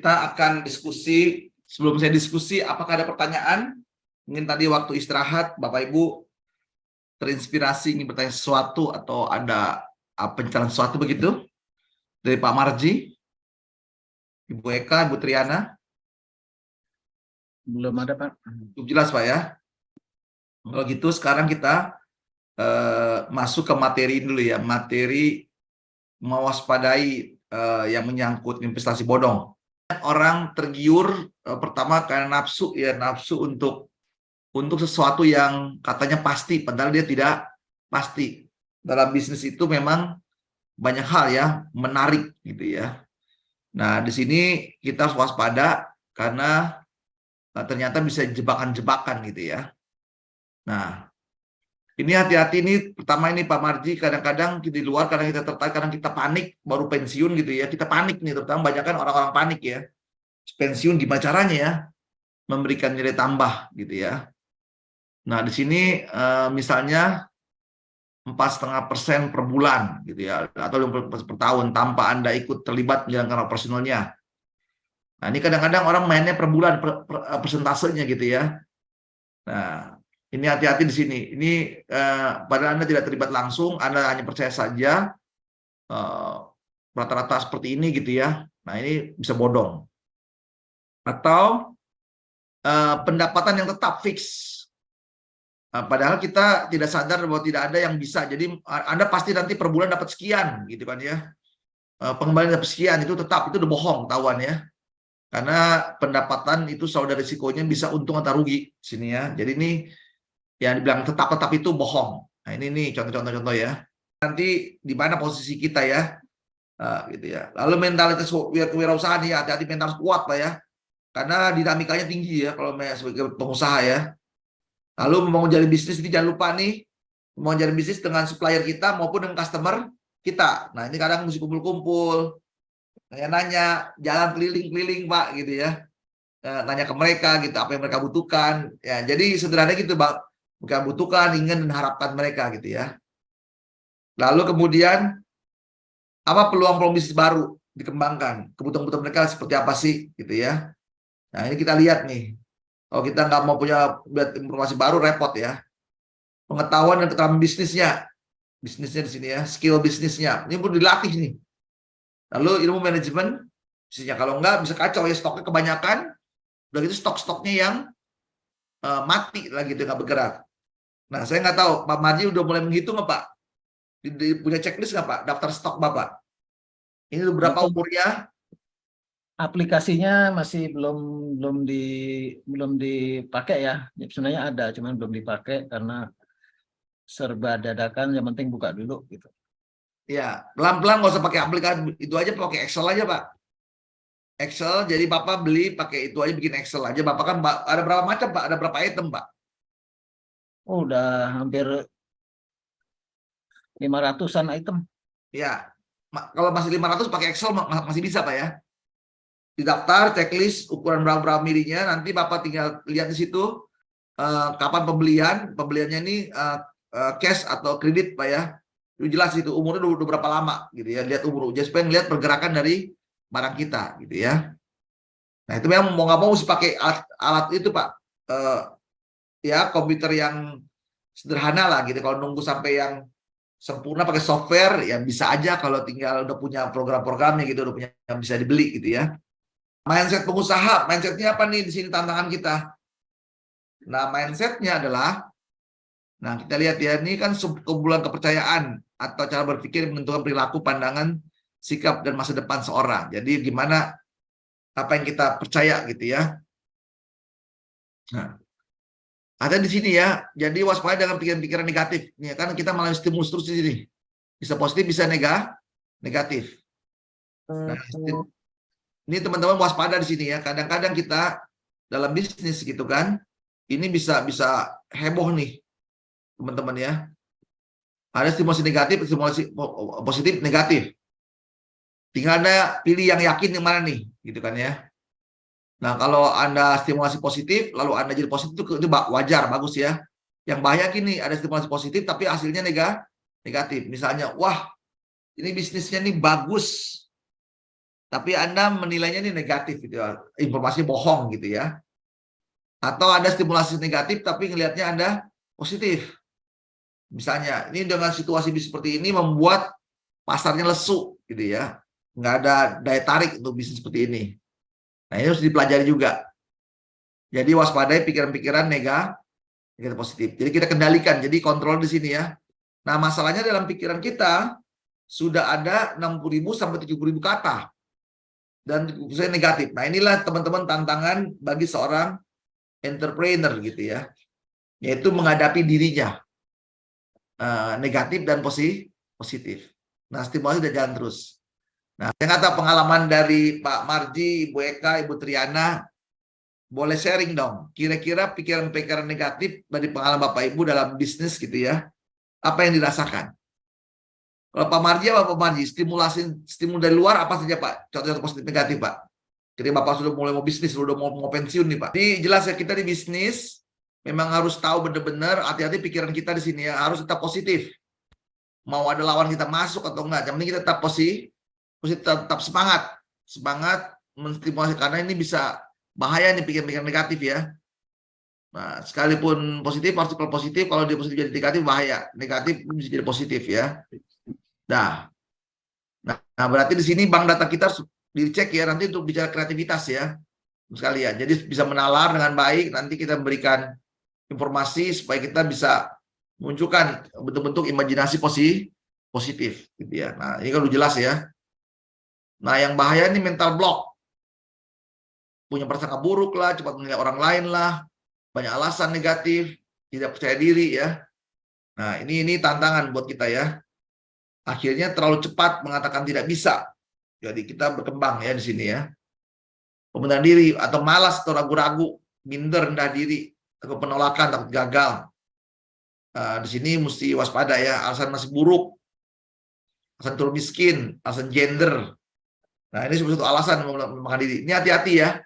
Kita akan diskusi. Sebelum saya diskusi, apakah ada pertanyaan? Mungkin tadi waktu istirahat, Bapak Ibu terinspirasi ingin bertanya sesuatu atau ada pencerahan sesuatu begitu? Dari Pak Marji, Ibu Eka, Ibu Triana? Belum ada, Pak. Cukup jelas, Pak ya? Kalau gitu sekarang kita masuk ke materi dulu ya. Materi mewaspadai yang menyangkut investasi bodong. Orang tergiur pertama karena nafsu ya, nafsu untuk sesuatu yang katanya pasti, padahal dia tidak pasti. Dalam bisnis itu memang banyak hal ya menarik gitu ya. Nah, di sini kita harus waspada karena ternyata bisa jebakan-jebakan gitu ya. Nah, ini hati-hati ini. Pertama ini Pak Marji, kadang-kadang di luar kadang kita tertarik, kadang kita panik baru pensiun gitu ya. Kita panik nih, terutama banyak kan orang-orang panik ya. Pensiun gimana caranya ya memberikan nilai tambah gitu ya. Nah, di sini misalnya 4,5% per bulan gitu ya, atau 50% per tahun tanpa Anda ikut terlibat menjalankan operasionalnya. Nah, ini kadang-kadang orang mainnya per bulan, persentasenya gitu ya. Nah, ini hati-hati di sini. Ini padahal Anda tidak terlibat langsung, Anda hanya percaya saja rata-rata seperti ini gitu ya. Nah, ini bisa bodong. Atau pendapatan yang tetap fix. Padahal kita tidak sadar bahwa tidak ada yang bisa. Jadi Anda pasti nanti per bulan dapat sekian, gitu kan ya. Pengembalian dapat sekian itu tetap, itu udah bohong, tahuan ya. Karena pendapatan itu selalu ada risikonya, bisa untung atau rugi sini ya. Jadi ini yang dibilang tetap-tetap itu bohong. Nah, ini nih contoh-contoh ya. Nanti di mana posisi kita ya, gitu ya. Lalu mentalitas kewirausahaan ya, hati-hati, mental kuat lah ya. Karena dinamikanya tinggi ya kalau sebagai pengusaha ya. Lalu mau jalan bisnis ini jangan lupa nih, mau jalan bisnis dengan supplier kita maupun dengan customer kita. Nah, ini kadang mesti kumpul-kumpul, nanya-nanya, jalan keliling-keliling Pak gitu ya. Nanya ke mereka gitu apa yang mereka butuhkan. Ya, jadi sederhana gitu Pak. Mereka butuhkan, ingin dan harapkan mereka gitu ya. Lalu kemudian apa peluang-peluang bisnis baru dikembangkan, kebutuhan-kebutuhan mereka seperti apa sih gitu ya. Nah, ini kita lihat nih. Kalau kita nggak mau punya informasi baru, repot ya. Pengetahuan dan keterampilan bisnisnya di sini ya, skill bisnisnya ini perlu dilatih nih. Lalu ilmu manajemen bisnisnya, kalau nggak bisa kacau ya, stoknya kebanyakan, udah gitu stok-stoknya yang mati lagi, nggak bergerak. Nah, saya nggak tahu Pak Marji udah mulai menghitung nggak Pak? Punya checklist nggak Pak? Daftar stok Bapak? Ini berapa umurnya? Aplikasinya masih belum dipakai ya. Sebenarnya ada, cuman belum dipakai karena serba dadakan. Yang penting buka dulu gitu. Ya, pelan-pelan, nggak usah pakai aplikasi itu aja, pakai Excel aja Pak. Excel, jadi Bapak beli pakai itu aja, bikin Excel aja. Bapak kan ada berapa macam Pak? Ada berapa item Pak? Oh, udah hampir 500-an item. Ya, kalau masih 500 pakai Excel masih bisa Pak ya. Didaftar, checklist, ukuran berapa milinya, nanti Bapak tinggal lihat di situ kapan pembeliannya ini cash atau kredit Pak ya. Itu jelas itu umurnya udah berapa lama gitu ya. Lihat umur, just pengen lihat pergerakan dari barang kita gitu ya. Nah, itu memang mau nggak mau mesti pakai alat itu Pak. Ya, komputer yang sederhana lah gitu. Kalau nunggu sampai yang sempurna pakai software ya bisa aja, kalau tinggal udah punya program-programnya gitu, udah punya yang bisa dibeli gitu ya. Mindset pengusaha, mindsetnya apa nih di sini tantangan kita? Nah, mindsetnya adalah, nah kita lihat ya, ini kan kumpulan kepercayaan atau cara berpikir menentukan perilaku, pandangan, sikap, dan masa depan seorang. Jadi gimana apa yang kita percaya gitu ya. Nah, ada di sini ya, jadi waspada dengan pikiran-pikiran negatif. Nih, kan kita malah stimulus terus di sini. Bisa positif, bisa negatif. Nah, ini teman-teman waspada di sini ya. Kadang-kadang kita dalam bisnis gitu kan, ini bisa heboh nih, teman-teman ya. Ada stimulasi negatif, stimulasi positif, negatif. Tinggal Anda pilih yang yakin yang mana nih, gitu kan ya. Nah, kalau Anda stimulasi positif, lalu Anda jadi positif, itu wajar, bagus ya. Yang bahaya gini, ada stimulasi positif, tapi hasilnya negatif. Misalnya, wah, ini bisnisnya nih bagus. tapi Anda menilainya ini negatif gitu ya, informasi bohong gitu ya. Atau ada stimulasi negatif tapi ngelihatnya Anda positif. Misalnya, ini dengan situasi seperti ini membuat pasarnya lesu gitu ya. Nggak ada daya tarik untuk bisnis seperti ini. Nah, ini harus dipelajari juga. Jadi waspadai pikiran-pikiran negatif positif. Jadi kita kendalikan, jadi kontrol di sini ya. Nah, masalahnya dalam pikiran kita sudah ada 60.000 sampai 70.000 kata. Dan saya negatif. Nah, inilah teman-teman tantangan bagi seorang entrepreneur gitu ya, yaitu menghadapi dirinya negatif dan positif. Nah, stimulasi udah jalan terus. Nah, saya kata pengalaman dari Pak Marji, Ibu Eka, Ibu Triana, boleh sharing dong. Kira-kira pikiran-pikiran negatif dari pengalaman Bapak Ibu dalam bisnis gitu ya, apa yang dirasakan? Kalau Pak Marji apa Pak Marji? Stimul dari luar apa saja Pak? Contoh positif negatif Pak. Jadi Bapak sudah mulai mau bisnis, sudah mau pensiun nih Pak. Jadi jelas ya kita di bisnis memang harus tahu benar-benar hati-hati pikiran kita di sini ya, harus tetap positif. Mau ada lawan kita masuk atau enggak, yang penting kita tetap positif, tetap semangat menstimulasi karena ini bisa bahaya nih pikiran-pikiran negatif ya. Nah, sekalipun positif harus positif, kalau dia positif jadi negatif bahaya, negatif bisa jadi positif ya. Nah, berarti di sini bank data kita harus dicek ya nanti untuk bicara kreativitas ya sekalian. Jadi bisa menalar dengan baik, nanti kita berikan informasi supaya kita bisa munculkan bentuk-bentuk imajinasi positif gitu ya. Nah, ini kan udah jelas ya. Nah, yang bahaya ini mental block. Punya prasangka buruk lah, cepat menilai orang lain lah, banyak alasan negatif, tidak percaya diri ya. Nah, ini tantangan buat kita ya. Akhirnya terlalu cepat mengatakan tidak bisa. Jadi kita berkembang ya di sini ya. Pembenaran diri atau malas atau ragu-ragu, minder, rendah diri, atau penolakan, takut gagal. Di sini mesti waspada ya, alasan masih buruk, alasan turun miskin, alasan gender. Nah, ini sebagai satu alasan melemahkan diri. Ini hati-hati ya.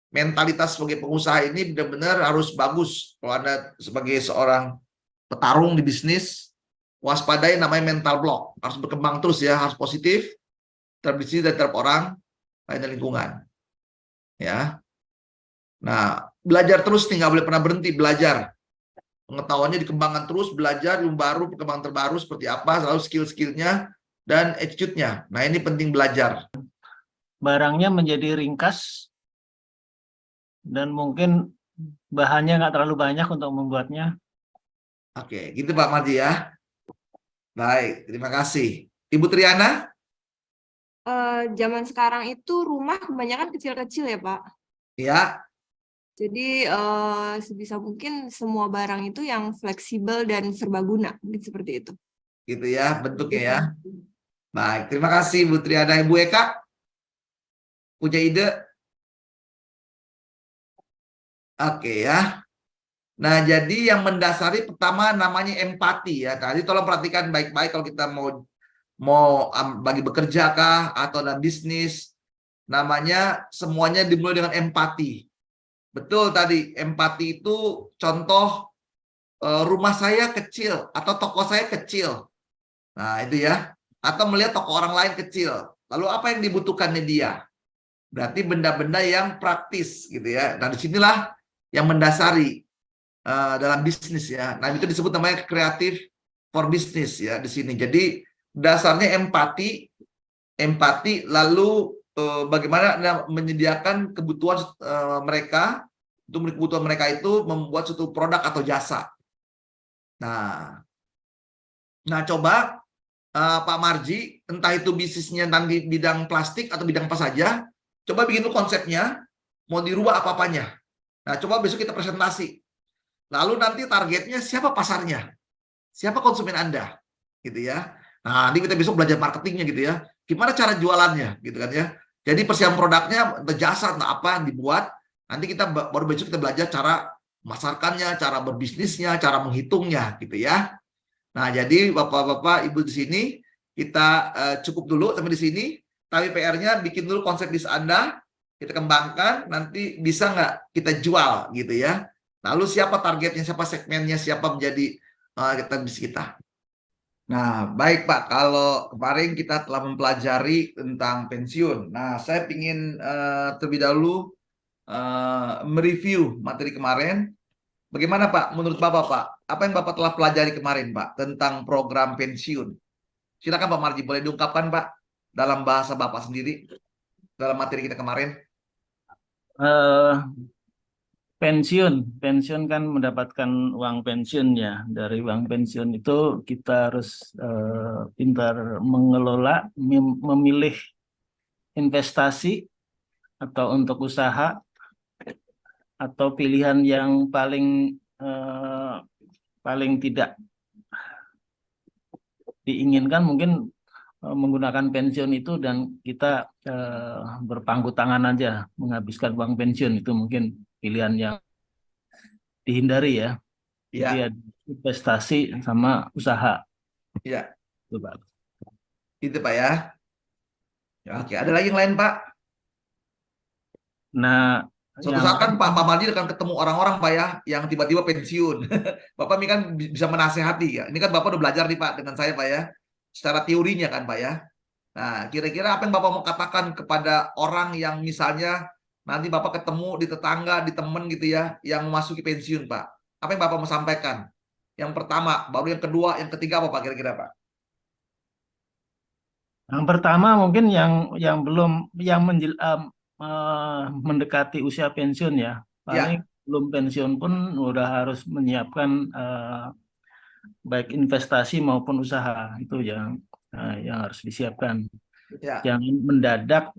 Mentalitas sebagai pengusaha ini benar-benar harus bagus. Kalau Anda sebagai seorang petarung di bisnis, waspadai namanya mental block. Harus berkembang terus ya, harus positif, terhadap dan terhadap orang lain dan lingkungan. Ya. Nah, belajar terus nih, nggak boleh pernah berhenti belajar. Pengetahuannya dikembangkan terus, belajar ilmu baru, perkembangan terbaru seperti apa, selalu skill-skillnya dan attitude-nya. Nah, ini penting belajar. Barangnya menjadi ringkas dan mungkin bahannya nggak terlalu banyak untuk membuatnya. Oke, gitu Pak Marji ya. Baik, terima kasih. Ibu Triana? Zaman sekarang itu rumah kebanyakan kecil-kecil ya Pak. Ya. Jadi sebisa mungkin semua barang itu yang fleksibel dan serbaguna, seperti itu. Gitu ya bentuknya ya. Baik, terima kasih Bu Triana. Ibu Eka punya ide? Oke ya. Nah, jadi yang mendasari pertama namanya empati ya. Tadi tolong perhatikan baik-baik kalau kita mau bagi bekerja kah atau dalam bisnis, namanya semuanya dimulai dengan empati. Betul tadi, empati itu contoh rumah saya kecil atau toko saya kecil. Nah, itu ya. Atau melihat toko orang lain kecil. Lalu apa yang dibutuhkannya dia? Berarti benda-benda yang praktis gitu ya. Nah, disinilah yang mendasari dalam bisnis ya. Nah, itu disebut namanya creative for business ya di sini. Jadi dasarnya empati lalu bagaimana menyediakan kebutuhan mereka, untuk kebutuhan mereka itu membuat suatu produk atau jasa. Nah coba Pak Marji, entah itu bisnisnya nanti bidang plastik atau bidang apa saja, coba bikin dulu konsepnya, mau dirubah apa-apanya. Nah, coba besok kita presentasi. Lalu nanti targetnya siapa pasarnya, siapa konsumen Anda, gitu ya. Nah, nanti kita besok belajar marketingnya gitu ya. Gimana cara jualannya gitu kan ya. Jadi persiapan produknya, entah jasa, entah apa yang dibuat, nanti kita baru besok kita belajar cara memasarkannya, cara berbisnisnya, cara menghitungnya gitu ya. Nah, jadi Bapak-bapak, Ibu di sini kita cukup dulu sampai di sini. Tapi PR-nya bikin dulu konsep bisnis Anda, kita kembangkan, nanti bisa nggak kita jual gitu ya. Lalu siapa targetnya, siapa segmennya, siapa menjadi bisnis kita. Nah, baik Pak, kalau kemarin kita telah mempelajari tentang pensiun. Nah, saya ingin terlebih dahulu mereview materi kemarin. Bagaimana Pak, menurut Bapak Pak, apa yang Bapak telah pelajari kemarin Pak tentang program pensiun? Silakan Pak Marji, boleh diungkapkan Pak dalam bahasa Bapak sendiri dalam materi kita kemarin. Eh, pensiun kan mendapatkan uang pensiun ya. Dari uang pensiun itu kita harus pintar mengelola, memilih investasi atau untuk usaha atau pilihan yang paling tidak diinginkan mungkin menggunakan pensiun itu, dan kita berpangku tangan aja menghabiskan uang pensiun itu mungkin pilihan yang dihindari ya. Jadi Iya, ada investasi sama usaha. iya, Itu, Pak. itu Pak ya. Ya, oke, ada lagi yang lain Pak? Nah, Suatu yang saat kan lain Pak Marji akan ketemu orang-orang Pak ya, yang tiba-tiba pensiun. Bapak ini kan bisa menasehati ya. Ini kan Bapak udah belajar nih Pak dengan saya Pak ya, secara teorinya kan Pak ya. Nah, kira-kira apa yang Bapak mau katakan kepada orang yang misalnya nanti Bapak ketemu di tetangga, di temen gitu ya, yang memasuki pensiun, Pak? Apa yang Bapak mau sampaikan? Yang pertama, baru yang kedua, yang ketiga apa Pak kira-kira Pak? yang pertama mungkin yang belum mendekati usia pensiun ya. Paling Ya, belum pensiun pun udah harus menyiapkan baik investasi maupun usaha, itu yang harus disiapkan. ya, Jangan mendadak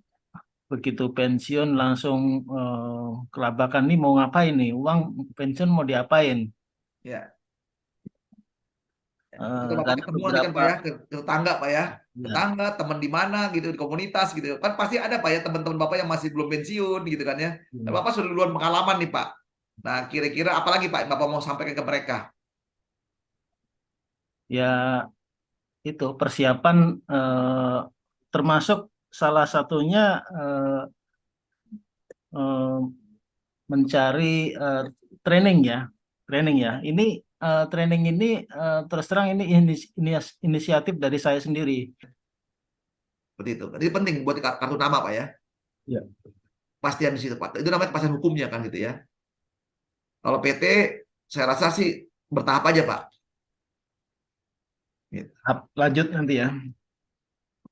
begitu pensiun langsung kelabakan nih, mau ngapain nih, uang pensiun mau diapain. ya. Itu Bapak Karena ketemu nanti kan beberapa Pak ya, ke tetangga Pak ya. ya, Tetangga, teman di mana gitu, di komunitas gitu. Kan pasti ada Pak ya teman-teman Bapak yang masih belum pensiun gitu kan ya. Dan Bapak sudah duluan pengalaman nih Pak. Nah, kira-kira apa lagi Pak yang Bapak mau sampaikan ke mereka? ya itu persiapan, termasuk salah satunya eh, mencari training ya, training ya. Ini training ini terus terang ini inisiatif dari saya sendiri. Seperti itu. Jadi penting buat kartu nama Pak ya. Ya. Pastian di situ Pak. Itu namanya kepastian hukumnya kan gitu ya. Kalau PT saya rasa sih bertahap aja Pak. Gitu. Lanjut nanti ya.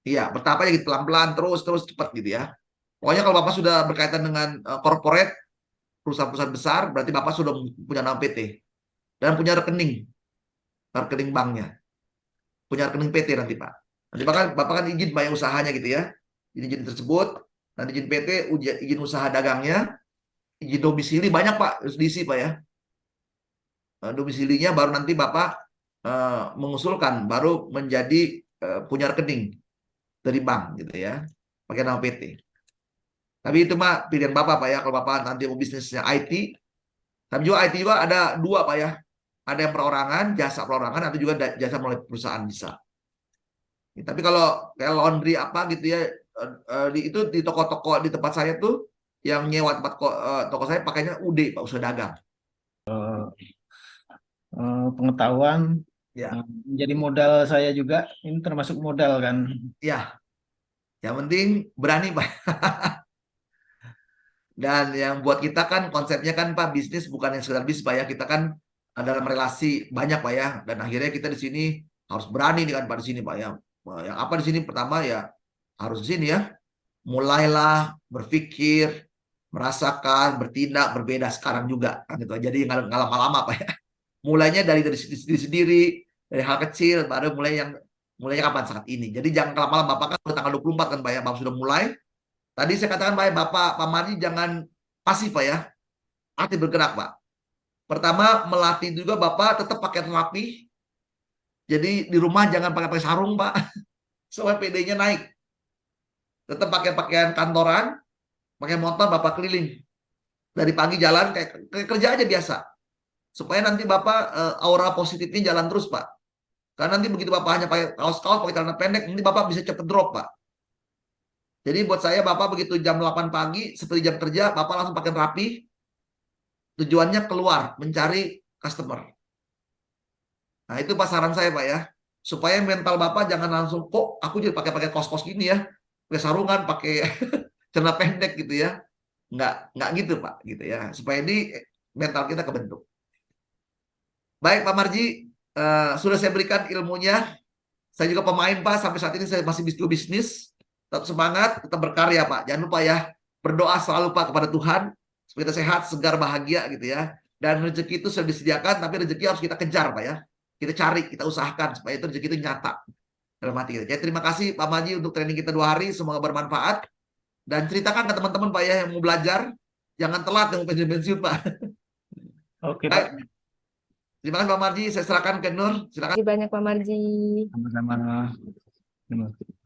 Iya, bertahap aja gitu pelan-pelan terus terus cepat gitu ya. Pokoknya kalau Bapak sudah berkaitan dengan corporate perusahaan-perusahaan besar berarti Bapak sudah punya nama PT dan punya rekening banknya, punya rekening PT nanti Pak. Nanti Bapak kan izin bayar usahanya gitu ya. Izin tersebut, nanti izin PT, izin usaha dagangnya, izin domisili banyak Pak, harus diisi Pak ya. Domisilinya baru nanti Bapak mengusulkan baru menjadi punya rekening dari bank gitu ya, pakai nama PT. Tapi itu mah pilihan Bapak Pak ya, kalau Bapak nanti mau bisnisnya IT, tapi juga IT juga ada dua Pak ya, ada yang perorangan, jasa perorangan, atau juga jasa melalui perusahaan bisa. Tapi kalau kayak laundry apa gitu ya, itu di toko-toko di tempat saya tuh yang nyewa tempat toko saya pakainya UD Pak, usaha dagang. Pengetahuan Ya, menjadi modal saya juga, ini termasuk modal kan. ya, yang penting berani Pak. Dan yang buat kita kan konsepnya kan Pak, bisnis bukan yang sekedar bisnis Pak ya. Kita kan dalam relasi banyak Pak ya. Dan akhirnya kita di sini harus berani nih kan Pak di sini Pak ya. Yang apa di sini pertama ya harus di sini ya. Mulailah berpikir, merasakan, bertindak berbeda sekarang juga kan itu. Jadi nggak lama-lama Pak ya. Mulainya dari diri sendiri, dari hal kecil baru mulainya kapan saat ini. Jadi jangan lama-lama Bapak kan udah tanggal 24 kan Pak ya. Bapak sudah mulai. Tadi saya katakan Pak Mardi jangan pasif Pak ya, aktif bergerak Pak. Pertama melatih juga Bapak tetap pakai rapi. Jadi di rumah jangan pakai sarung Pak, supaya PD-nya naik. Tetap pakai pakaian kantoran, pakai motor Bapak keliling. Dari pagi jalan kayak kerja aja biasa. Supaya nanti Bapak aura positifnya jalan terus Pak. Karena nanti begitu Bapak hanya pakai kaos-kaos, pakai celana pendek, nanti Bapak bisa cepet drop Pak. Jadi buat saya Bapak begitu jam 8 pagi, seperti jam kerja, Bapak langsung pakai rapi, tujuannya keluar, mencari customer. Nah itu pasaran saya Pak ya. supaya mental Bapak jangan langsung, kok aku jadi pakai kos-kos gini ya, pakai sarungan, pakai celana pendek gitu ya. Nggak gitu Pak, gitu ya. Supaya ini mental kita kebentuk. Baik Pak Marji, sudah saya berikan ilmunya. Saya juga pemain Pak, sampai saat ini saya masih bisnis. Tetap semangat, tetap berkarya Pak. Jangan lupa ya, berdoa selalu Pak kepada Tuhan supaya kita sehat, segar, bahagia gitu ya. Dan rezeki itu sudah disediakan, tapi rezeki harus kita kejar Pak ya. Kita cari, kita usahakan supaya itu rezeki itu nyata dalam hati kita. Jadi terima kasih Pak Marji untuk training kita 2 hari, semoga bermanfaat. Dan ceritakan ke teman-teman Pak ya yang mau belajar, jangan telat yang mau pensiun-pensiun Pak. Oke, Baik. Pak. Terima kasih Pak Marji, saya serahkan ke Nur. Silakan. Terima kasih banyak Pak Marji. Sama-sama. Terima kasih.